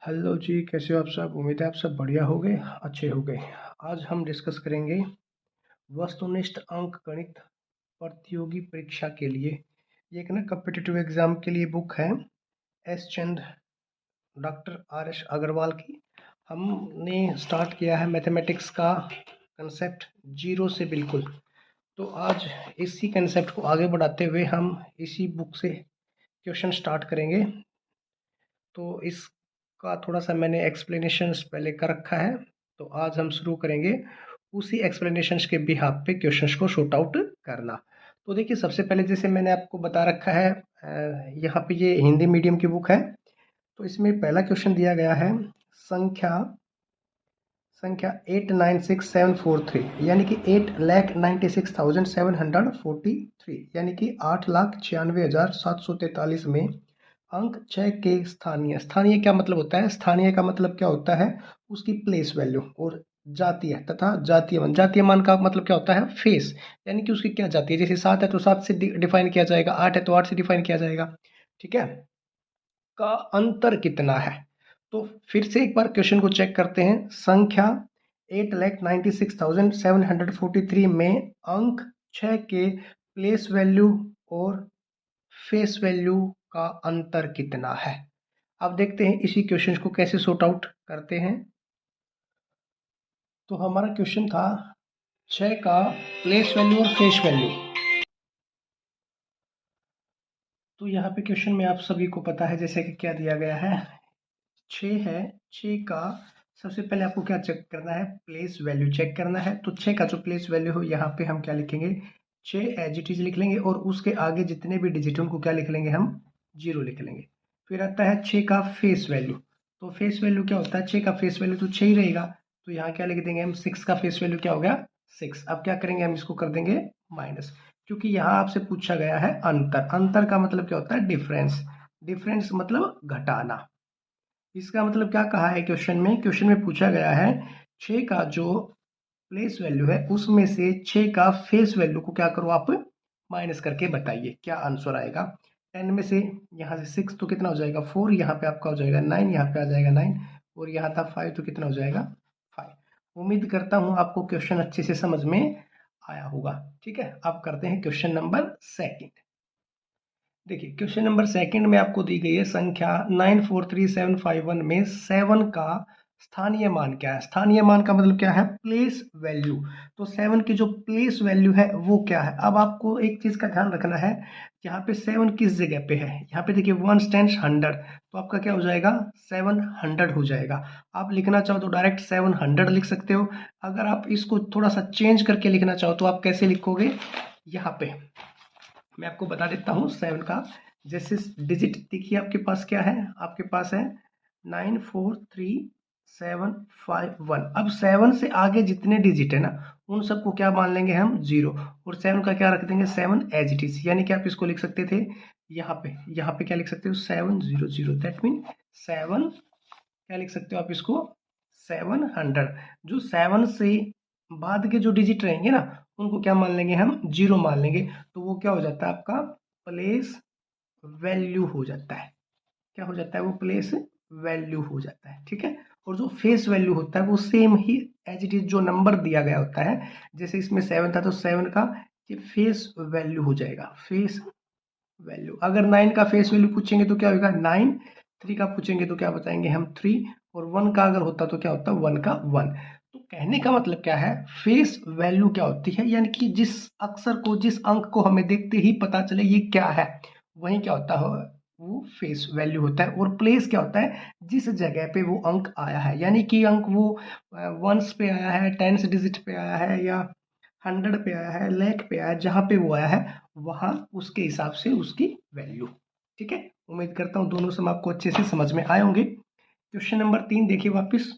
Hello जी, कैसे हो आप सब? उम्मीद है आप सब बढ़िया होंगे, अच्छे होंगे। आज हम डिस्कस करेंगे वस्तुनिष्ठ अंक गणित प्रतियोगी परीक्षा के लिए। ये एक ना कॉम्पिटिटिव एग्जाम के लिए बुक है, एस चंद, डॉक्टर आर एस अग्रवाल की। हमने स्टार्ट किया है मैथमेटिक्स का कंसेप्ट जीरो से बिल्कुल। तो आज इसी कंसेप्ट को आगे बढ़ाते हुए हम इसी बुक से क्वेश्चन स्टार्ट करेंगे। तो इसका थोड़ा-सा मैंने एक्सप्लेनेशंस पहले कर रखा है, तो आज हम शुरू करेंगे उसी एक्सप्लेनेशंस के बिहाफ़ पे क्वेश्चंस को सॉर्ट आउट करना। तो देखिए, सबसे पहले जैसे मैंने आपको बता रखा है, यहाँ पे ये हिंदी मीडियम की बुक है। तो इसमें पहला क्वेश्चन दिया गया है, संख्या संख्या 896743 यानी कि 8,96,743 यानी कि 8,96,743 में अंक 6 के स्थानीय स्थानीय क्या मतलब होता है? स्थानीय का मतलब क्या होता है? उसकी प्लेस वैल्यू। और जातीय तथा जातीय मान, जातीय मान का मतलब क्या होता है? फेस, यानी कि उसकी क्या जाती है। जैसे 7 है तो 7 से डिफाइन किया जाएगा, 8 है तो 8 से डिफाइन किया जाएगा, ठीक है। का अंतर कितना है? तो फिर से एक बार क्वेश्चन को चेक करते हैं। संख्या 8,96,743 में अंक 6 के प्लेस वैल्यू और फेस वैल्यू का अंतर कितना है? अब देखते हैं इसी क्वेश्चन को कैसे सॉर्ट आउट करते हैं। तो हमारा क्वेश्चन था 6 का प्लेस वैल्यू और फेस वैल्यू। तो यहाँ पे क्वेश्चन में आप सभी को पता है जैसे कि क्या दिया गया है, 6 है, 6 का सबसे पहले आपको क्या चेक करना है? प्लेस वैल्यू चेक करना है। तो 6 का जो प्लेस वैल्यू हो, यहाँ पे हम क्या लिखेंगे? 6 एज इट इज लिख लेंगे और उसके आगे जितने भी डिजिट हैं उनको क्या लिख लेंगे? हम 0 लिख लेंगे। फिर आता है 6 का फेस वैल्यू। तो फेस वैल्यू क्या होता है? 6 का फेस वैल्यू तो 6 ही रहेगा, तो यहाँ क्या लिख देंगे हम? 6 का फेस वैल्यू क्या हो गया? 6। अब क्या करेंगे हम? इसको कर देंगे माइनस, क्योंकि यहाँ आपसे पूछा गया है अंतर। अंतर का मतलब क्या होता है? डिफरेंस। डिफरेंस मतलब घटाना। इसका मतलब क्या कहा है क्वेश्चन में? क्वेश्चन में पूछा गया है 6 का जो प्लेस वैल्यू है उसमें से 6 का फेस वैल्यू को क्या करो आप? माइनस करके बताइए क्या आंसर आएगा। 10 में से यहाँ से 6 तो कितना हो जाएगा? 4। यहाँ पे आपका हो जाएगा 9, यहाँ पे आ जाएगा 9, और यहाँ था 5 तो कितना हो जाएगा? 5। उम्मीद करता हूँ आपको क्वेश्चन अच्छे से समझ में आया होगा, ठीक है। अब करते हैं क्वेश्चन नंबर सेकंड। देखिए, क्वेश्चन नंबर सेकंड में आपको दी गई है संख्या 943751 में 7 का स्थानीय मान क्या है? स्थानीय मान का मतलब क्या है? Place value. तो 7 की जो प्लेस वैल्यू है वो क्या है? अब आपको एक चीज का ध्यान रखना है, यहाँ पे 7 किस जगह पे है? यहाँ पे देखिए 1 स्टैंड्स 100, तो आपका क्या हो जाएगा? 700 हो जाएगा। आप लिखना चाहो तो डायरेक्ट 700 लिख सकते हो। अगर आप इसको थोड़ा सा चेंज करके लिखना चाहो तो आप कैसे लिखोगे? यहाँ पे मैं आपको बता देता हूँ 7 का। जैसे डिजिट देखिए आपके पास क्या है? आपके पास है 94371। अब 7 से आगे जितने डिजिट है ना उन सबको क्या मान लेंगे हम? 0। और 7 का क्या रख देंगे? 7 एज इट इज। यानी कि आप इसको लिख सकते थे यहाँ पे क्या लिख सकते हो? 700। दैट मीन 7 क्या लिख सकते हो आप इसको? 700। जो 7 से बाद के जो डिजिट रहेंगे ना उनको क्या मान लेंगे हम? 0 मान लेंगे। तो वो क्या हो जाता है? आपका प्लेस वैल्यू हो जाता है। क्या हो जाता है? वो प्लेस वैल्यू हो जाता है, ठीक है। और जो फेस वैल्यू होता है वो सेम ही एज इट इज जो नंबर दिया गया होता है। जैसे इसमें 7 था तो 7 का ये फेस वैल्यू हो जाएगा, फेस वैल्यू। अगर 9 का फेस वैल्यू पूछेंगे तो क्या होगा? 9। 3 का पूछेंगे तो क्या बताएंगे हम? 3। और 1 का अगर होता तो क्या होता? 1 का 1। तो कहने का मतलब क्या है? फेस वैल्यू क्या होती है? यानी कि जिस अक्षर को, जिस अंक को हमें देखते ही पता चले ये क्या है, वही क्या होता है? वो फेस वैल्यू होता है। और प्लेस क्या होता है? जिस जगह पे वो अंक आया है, यानी कि अंक वो वंस पे आया है, टेंस डिजिट पे आया है, या 100 पे आया है, लाख पे आया है, जहां पे वो आया है वहां उसके हिसाब से उसकी वैल्यू, ठीक है। उम्मीद करता हूँ दोनों सम आपको अच्छे से समझ में आए होंगे। क्वेश्चन नंबर 3 देखिए वापस।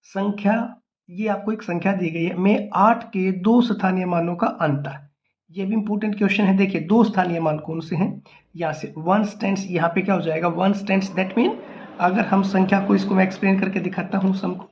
संख्या, ये आपको एक संख्या दी गई है में 8 के दो स्थानीय मानों का अंतर। ये भी इंपॉर्टेंट क्वेश्चन है। देखिए दो स्थानीय मान कौन से हैं? यहाँ से 1 स्टैंड्स, यहाँ पे क्या हो जाएगा? 1 स्टैंड्स। दैट मीन अगर हम संख्या को, इसको मैं एक्सप्लेन करके दिखाता हूँ सम को।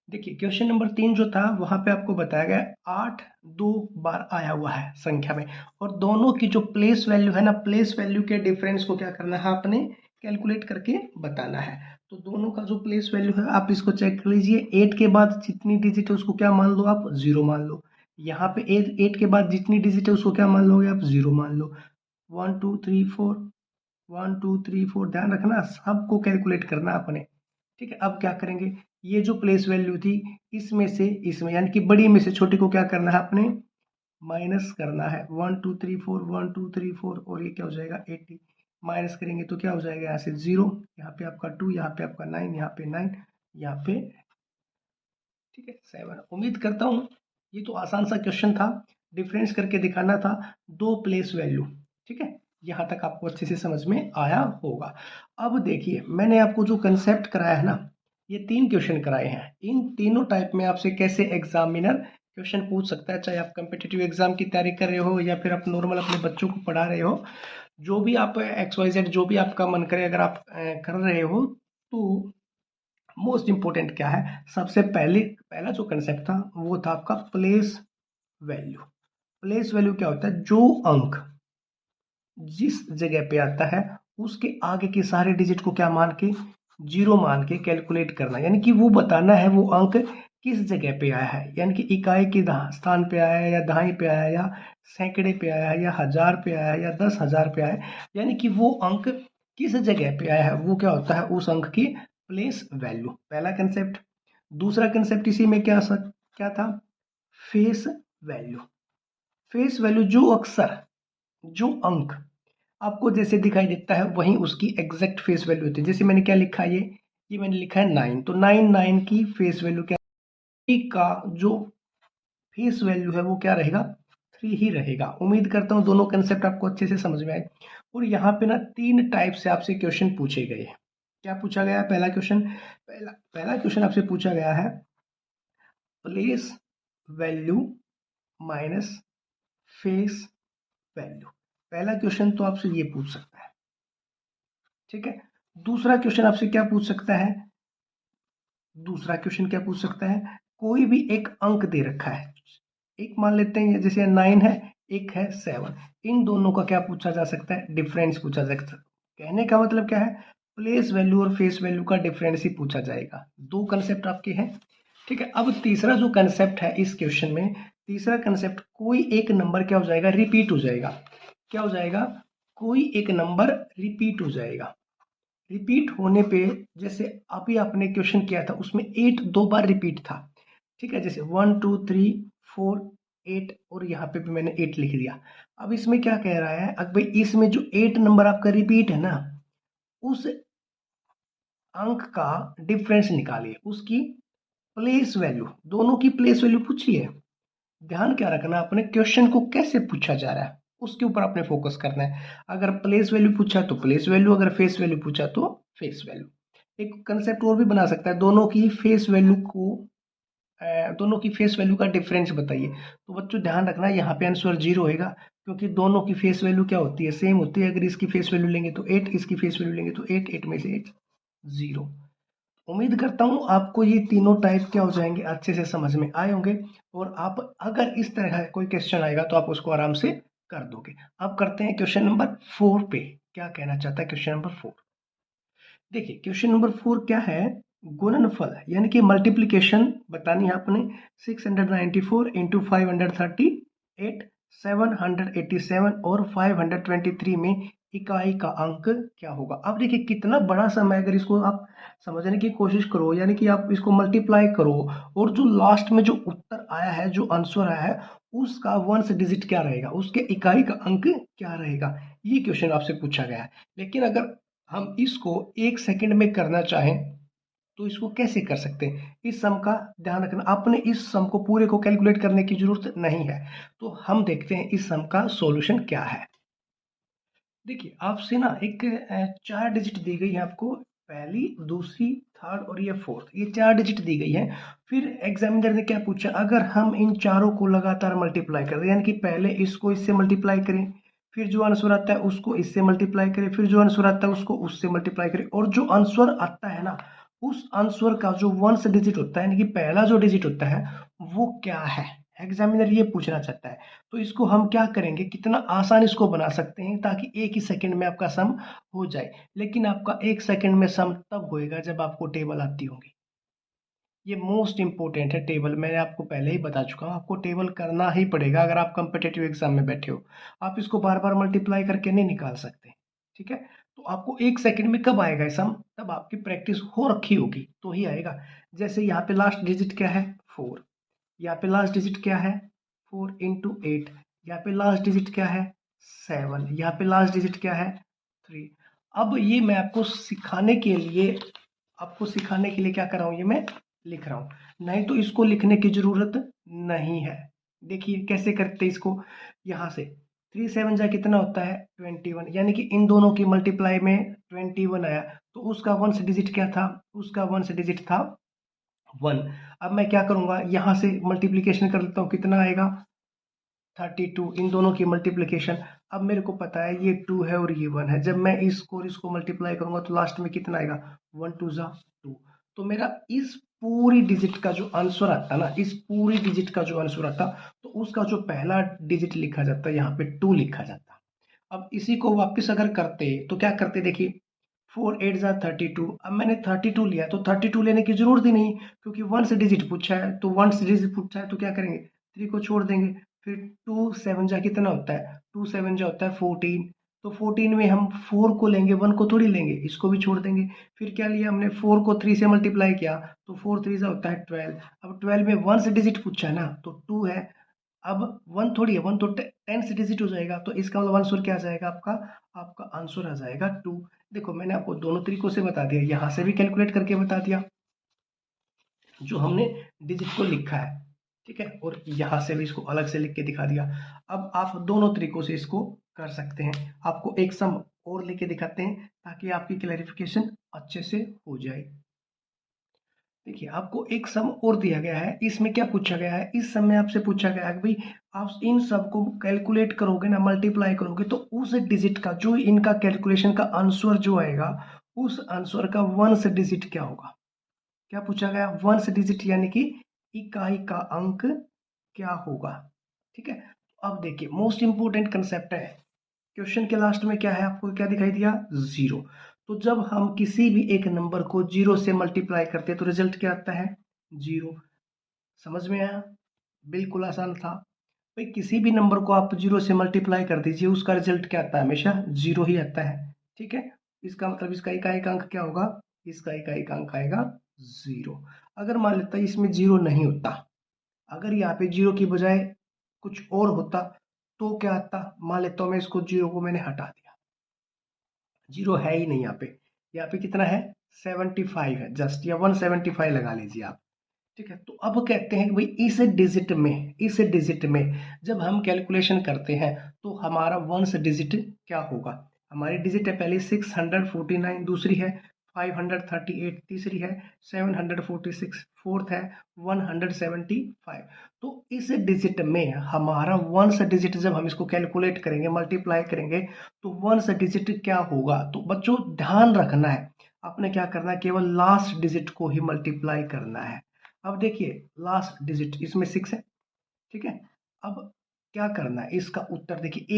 देखिए क्वेश्चन नंबर 3 जो था वहां पे आपको बताया गया 8 दो बार आया हुआ है संख्या में, और दोनों की जो प्लेस वैल्यू है ना, प्लेस वैल्यू के डिफरेंस को क्या करना है आपने? कैलकुलेट करके बताना है। तो दोनों का जो प्लेस वैल्यू है आप इसको चेक कर लीजिए। 8 के बाद जितनी डिजिट है उसको क्या मान लो आप, 0 मान लो। यहाँ पे 8 के बाद जितनी डिजिट है उसको क्या मान लोगे आप, 0 मान लो। 1 2 3 4, 1 2 3 4, ध्यान रखना सबको कैलकुलेट करना अपने। ठीक है, अब क्या करेंगे, ये जो प्लेस वैल्यू थी इसमें से इसमें यानी कि बड़ी में से छोटी को क्या करना है अपने, माइनस करना है। 1 2 3 4, 1 2 3 4, और ये क्या हो जाएगा 80। माइनस करेंगे तो क्या हो जाएगा, यहाँ से 0, यहाँ पे आपका 2, यहाँ पे आपका 9, यहाँ पे 9, यहाँ पे ठीक है 7। उम्मीद करता हूँ ये तो आसान सा क्वेश्चन था, डिफरेंस करके दिखाना था दो प्लेस वैल्यू। ठीक है, यहाँ तक आपको अच्छे से समझ में आया होगा। अब देखिए मैंने आपको जो कंसेप्ट कराया है ना, ये 3 क्वेश्चन कराए हैं। इन तीनों टाइप में आपसे कैसे एग्जामिनर क्वेश्चन पूछ सकता है, चाहे आप कम्पिटिटिव एग्जाम की तैयारी कर रहे हो या फिर आप नॉर्मल अपने बच्चों को पढ़ा रहे हो, जो भी आप XYZ जो भी आपका मन करे अगर आप कर रहे हो, तो मोस्ट इंपॉर्टेंट क्या है, सबसे पहला जो कंसेप्ट था वो था आपका प्लेस वैल्यू। प्लेस वैल्यू क्या होता है, जो अंक जिस जगह पे आता है उसके आगे के सारे डिजिट को क्या मान के, 0 मान के कैलकुलेट करना, यानी कि वो बताना है वो अंक किस जगह पे आया है, यानी कि इकाई के स्थान पे आया है या दहाई पे आया है या सैकड़े पे आया है या हजार पे आया है या 10,000 पे आया है, यानी कि वो अंक किस जगह पे आया है वो क्या होता है उस अंक की प्लेस वैल्यू। पहला कंसेप्ट। दूसरा कंसेप्ट इसी में क्या था, फेस वैल्यू। फेस वैल्यू जो अक्सर जो अंक आपको जैसे दिखाई देता है वहीं उसकी एग्जैक्ट फेस वैल्यू होती है। जैसे मैंने क्या लिखा है, ये मैंने लिखा है 9, तो 9 की फेस वैल्यू क्या, 3 का जो फेस वैल्यू है वो क्या रहेगा, 3 ही रहेगा। उम्मीद करता हूँ दोनों कंसेप्ट आपको अच्छे से समझ में आए। और यहाँ पे ना 3 टाइप से आपसे क्वेश्चन पूछे गए हैं। क्या पूछा गया है, पहला क्वेश्चन आपसे पूछा गया है place value minus face value. पहला क्वेश्चन तो आपसे ये पूछ सकता है। ठीक है, दूसरा क्वेश्चन आपसे क्या पूछ सकता है, दूसरा क्वेश्चन क्या पूछ सकता है, कोई भी एक अंक दे रखा है, एक मान लेते हैं जैसे 9 है, एक है 7, इन दोनों का क्या पूछा जा सकता है, डिफरेंस पूछा जा सकता है। कहने का मतलब क्या है, प्लेस वैल्यू और फेस वैल्यू का डिफरेंस ही पूछा जाएगा। दो कंसेप्ट आपके हैं। ठीक है, अब तीसरा जो कंसेप्ट है इस क्वेश्चन में, तीसरा कंसेप्ट, कोई एक नंबर क्या हो जाएगा, रिपीट हो जाएगा। क्या हो जाएगा, कोई एक नंबर रिपीट हो जाएगा। रिपीट होने पे जैसे अभी आपने क्वेश्चन किया था उसमें 8 2 बार रिपीट था। ठीक है, जैसे 1 2 3 4 8, और यहाँ पे भी मैंने 8 लिख दिया। अब इसमें क्या कह रहा है, अब भाई इसमें जो 8 नंबर आपका रिपीट है ना, उस अंक का डिफरेंस निकालिए, उसकी प्लेस वैल्यू, दोनों की प्लेस वैल्यू पूछिए। ध्यान क्या रखना, अपने क्वेश्चन को कैसे पूछा जा रहा है उसके ऊपर आपने फोकस करना है। अगर प्लेस वैल्यू पूछा तो प्लेस वैल्यू, अगर फेस वैल्यू पूछा तो फेस वैल्यू। एक कंसेप्ट और भी बना सकता है, दोनों की फेस वैल्यू का डिफरेंस बताइए। तो बच्चों ध्यान रखना यहाँ पे आंसर 0 होगा, क्योंकि दोनों की फेस वैल्यू क्या होती है, सेम होती है। अगर इसकी फेस वैल्यू लेंगे तो 8, इसकी फेस वैल्यू लेंगे तो 8, 8 में से 8 0। उम्मीद करता हूँ आपको ये तीनों टाइप क्या हो जाएंगे, अच्छे से समझ में आए होंगे, और आप अगर इस तरह का कोई क्वेश्चन आएगा तो आप उसको आराम से कर दोगे। अब करते हैं क्वेश्चन नंबर 4 पे, क्या कहना चाहता है क्वेश्चन नंबर 4। देखिए क्वेश्चन नंबर 4 क्या है, गुणनफल यानी कि मल्टीप्लीकेशन बतानी है आपने। 694 इंटू 538, 787 और 523 में इकाई का अंक क्या होगा। अब देखिए कितना बड़ा समय, अगर इसको आप समझने की कोशिश करो, यानी कि आप इसको मल्टीप्लाई करो, और जो लास्ट में जो उत्तर आया है, जो आंसर आया है, उसका वंस डिजिट क्या रहेगा, उसके इकाई का अंक क्या रहेगा, ये क्वेश्चन आपसे पूछा गया है। लेकिन अगर हम इसको 1 सेकंड में करना चाहें तो इसको कैसे कर सकते हैं, इस सम का ध्यान रखना, आपने इस सम को पूरे को कैलकुलेट करने की जरूरत नहीं है। तो हम देखते हैं इस सम का सॉल्यूशन क्या है। देखिए आपसे ना एक 4 डिजिट दी गई है आपको, पहली, दूसरी, थर्ड और ये फोर्थ, ये 4 डिजिट दी गई है। फिर एग्जामिनर ने क्या पूछा, अगर हम इन चारों को लगातार मल्टीप्लाई करें, यानी कि पहले इसको इससे मल्टीप्लाई करें, फिर जो आंसर आता है उसको इससे मल्टीप्लाई करें, फिर जो आंसर आता है उसको उससे मल्टीप्लाई करें, और जो आंसर आता है ना उस आंसर का जो वंस डिजिट होता है, यानी कि पहला जो डिजिट होता है वो क्या है, एग्जामिनर ये पूछना चाहता है। तो इसको हम क्या करेंगे, कितना आसान इसको बना सकते हैं ताकि एक ही सेकंड में आपका सम हो जाए। लेकिन आपका एक सेकंड में सम तब होएगा जब आपको टेबल आती होगी। ये मोस्ट इंपॉर्टेंट है टेबल, मैंने आपको पहले ही बता चुका हूँ, आपको टेबल करना ही पड़ेगा अगर आप कम्पिटिटिव एग्जाम में बैठे हो। आप इसको बार बार मल्टीप्लाई करके नहीं निकाल सकते। ठीक है, तो आपको एक सेकंड में कब आएगा सम, तब आपकी प्रैक्टिस हो रखी होगी तो ही आएगा। जैसे यहाँ पे लास्ट डिजिट क्या है, 4। यहाँ पे लास्ट डिजिट क्या है, 4 इंटू 8। यहाँ पे लास्ट डिजिट क्या है, 7। यहाँ पे लास्ट डिजिट क्या है, 3। अब ये मैं आपको सिखाने के लिए क्या कर रहा हूँ, ये मैं लिख रहा हूँ, नहीं तो इसको लिखने की जरूरत नहीं है। देखिए कैसे करते इसको, यहाँ से 3 7 जा कितना होता है 21, यानी कि इन दोनों की मल्टीप्लाई में 21 आया, तो उसका वंस डिजिट क्या था, उसका वंस डिजिट था 1। अब मैं क्या करूंगा, यहाँ से मल्टीप्लीकेशन कर लेता हूँ, कितना आएगा 32, इन दोनों की मल्टीप्लीकेशन। अब मेरे को पता है ये 2 है और ये 1 है, जब मैं इसको और इसको मल्टीप्लाई करूंगा तो लास्ट में कितना आएगा, 1 2 जा 2। तो मेरा इस पूरी डिजिट का जो आंसर आता ना, इस पूरी डिजिट का जो आंसर आता, तो उसका जो पहला डिजिट लिखा जाता है यहाँ पे 2 लिखा जाता। अब इसी को वापस अगर करते तो क्या करते, देखिए 4 8 जा 32। अब मैंने 32 लिया तो 32 लेने की जरूरत ही नहीं, क्योंकि वन से डिजिट पूछा है, तो वन से डिजिट पूछा है तो क्या करेंगे, 3 को छोड़ देंगे। फिर 2 7 जा कितना होता है, 2 7 जा होता है 14। तो 14 में हम 4 को लेंगे, 1 को थोड़ी लेंगे, इसको भी छोड़ देंगे। फिर क्या लिया हमने, 4 को 3 से मल्टीप्लाई किया तो 4 3 जा होता है 12। अब 12 में वन से डिजिट पूछा है ना, तो 2 है। अब 1 थोड़ी है, 1 तो 10 से डिजिट हो जाएगा, तो इसका मतलब आंसर क्या आ जाएगा आपका, आपका आंसर आ जाएगा 2। देखो मैंने आपको दोनों तरीकों से बता दिया, यहाँ से भी कैलकुलेट करके बता दिया जो हमने डिजिट को लिखा है, ठीक है, और यहाँ से भी इसको अलग से लिख के दिखा दिया। अब आप दोनों तरीकों से इसको कर सकते हैं। आपको एक सम और लेके दिखाते हैं ताकि आपकी क्लैरिफिकेशन अच्छे से हो जाए। देखिए आपको एक सम और दिया गया है, इसमें क्या पूछा गया है, इस सम में आपसे पूछा गया है कि भाई आप इन सब को कैलकुलेट करोगे ना, मल्टीप्लाई करोगे, तो उस डिजिट का जो इनका कैलकुलेशन का आंसर जो आएगा, उस आंसर का वंस डिजिट क्या होगा। क्या पूछा गया, वंस डिजिट यानी कि इकाई का अंक क्या होगा। ठीक है, अब देखिए मोस्ट इंपोर्टेंट कंसेप्ट है, क्वेश्चन के लास्ट में क्या है, आपको क्या दिखाई दिया, 0। तो जब हम किसी भी एक नंबर को 0 से मल्टीप्लाई करते हैं तो रिजल्ट क्या आता है, 0। समझ में आया, बिल्कुल आसान था। भाई किसी भी नंबर को आप 0 से मल्टीप्लाई कर दीजिए, उसका रिजल्ट क्या आता है, हमेशा 0 ही आता है। ठीक है, इसका मतलब इसका इकाई का अंक क्या होगा, इसका इकाई का अंक आएगा 0। अगर मान लेता है इसमें 0 नहीं होता, अगर यहाँ पे 0 की बजाय कुछ और होता तो क्या आता, मान लेता हूँ मैं इसको 0 को मैंने हटा दिया, 0 है ही नहीं यहाँ पे कितना है 75 है जस्ट, या 175 लगा लीजिए आप। ठीक है, तो अब कहते हैं कि भाई इस डिजिट में जब हम कैलकुलेशन करते हैं तो हमारा वंस डिजिट क्या होगा। हमारी डिजिट है पहली 649, दूसरी है 538, तीसरी है 746, फोर्थ है 175। तो इस डिजिट में हमारा वंस डिजिट जब हम इसको कैलकुलेट करेंगे, मल्टीप्लाई करेंगे, तो वंस डिजिट क्या होगा। तो बच्चों ध्यान रखना है, आपने क्या करना है, केवल लास्ट डिजिट को ही मल्टीप्लाई करना है। अब देखिए लास्ट डिजिट इसमें 6 है, ठीक है। अब क्या करना है, इसका उत्तर देखिए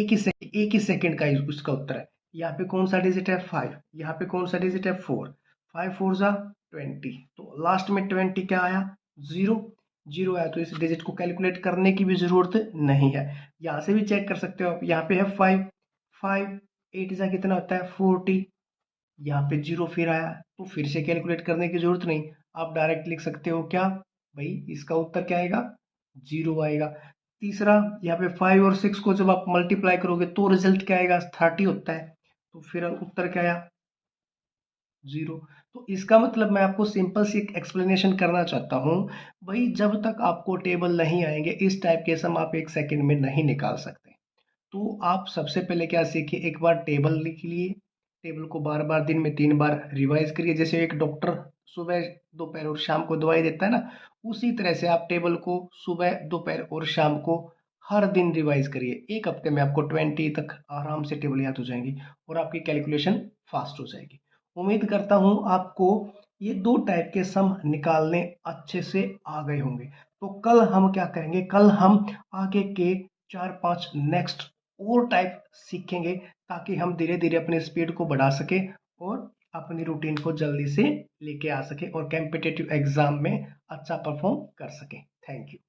एक ही सेकंड का उसका उत्तर है। यहाँ पे कौन सा डिजिट है 5, यहाँ पे कौन सा डिजिट है 4, 5 4 जा 20, तो लास्ट में 20 क्या आया, 0। 0 आया तो इस डिजिट को कैलकुलेट करने की भी जरूरत नहीं है, यहाँ से भी चेक कर सकते हो आप। यहाँ पे है 5, 5 8 जा कितना होता है 40, यहाँ पे 0 फिर आया तो फिर से कैलकुलेट करने की जरूरत नहीं, आप डायरेक्ट लिख सकते हो क्या, भाई इसका उत्तर क्या आएगा, 0 आएगा। तीसरा, यहाँ पे 5 और 6 को जब आप मल्टीप्लाई करोगे तो रिजल्ट क्या आएगा, 30 होता है, तो फिर उत्तर क्या आया, 0। तो इसका मतलब मैं आपको सिंपल सी एक एक्सप्लेनेशन करना चाहता हूँ, भाई जब तक आपको टेबल नहीं आएंगे इस टाइप के सम आप एक सेकंड में नहीं निकाल सकते। तो आप सबसे पहले क्या सीखिए, एक बार टेबल लिख लिए, टेबल को बार बार दिन में 3 बार रिवाइज करिए। जैसे एक डॉक्टर सुबह दोपहर और शाम को दवाई देता है ना, उसी तरह से आप टेबल को सुबह दोपहर और शाम को हर दिन रिवाइज करिए। एक हफ्ते में आपको 20 तक आराम से टेबल याद हो जाएंगी और आपकी कैलकुलेशन फास्ट हो जाएगी। उम्मीद करता हूँ आपको ये दो टाइप के सम निकालने अच्छे से आ गए होंगे। तो कल हम क्या करेंगे, कल हम आगे के 4-5 नेक्स्ट और टाइप सीखेंगे, ताकि हम धीरे धीरे अपनी स्पीड को बढ़ा सके और अपनी रूटीन को जल्दी से लेके आ सके और कॉम्पिटिटिव एग्जाम में अच्छा परफॉर्म कर सके। Thank you.